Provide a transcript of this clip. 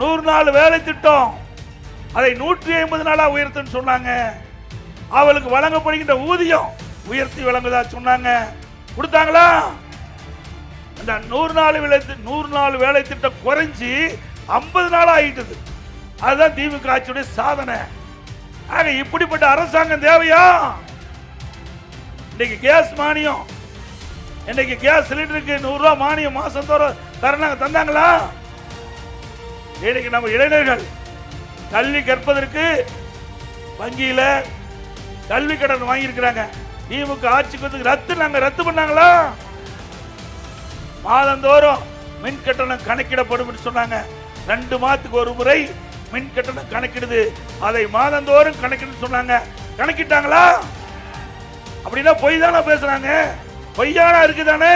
100 நாள் வேலை திட்டம் அதை 150 நாளா உயர்த்துன்னு சொன்னாங்க. அவளுக்கு வழங்கப்படுகின்ற ஊதியம் உயர்த்தி வழங்குதா சொன்னாங்க. கொடுத்தாங்களா? அந்த 100 நாள் வேலை திட்டம் குறைஞ்சி 50 நாள் ஆயிட்டது. அதுதான் திமுக ஆட்சியுடைய சாதனை. ஆக இப்படிப்பட்ட அரசாங்கம் தேவையா? இன்னைக்கு கேஸ் மானியம், இன்னைக்கு கேஸ் சிலிண்டருக்கு 100 ரூபாய் மானியம் மாசம் தோறும் தந்தாங்களா? இன்னைக்கு நம்ம இளைஞர்கள் கல்வி கற்பதற்கு வங்கியில கல்வி கடன் வாங்கி இருக்கிறாங்க. திமுக ஆட்சிக்கு நாங்க ரத்து பண்ணாங்களா? மாதந்தோறும் மின் கட்டணம் கணக்கிடப்படும் சொன்னாங்க. 2 மாதத்துக்கு ஒரு முறை மின் கட்டணம் கணக்கிடுது, அதை மாதந்தோறும் கணக்கிடு சொன்னாங்க. கணக்கிட்டாங்களா? அப்படின்னா பொய் தானே பேசுறாங்க, பொய்யானா இருக்குதானே.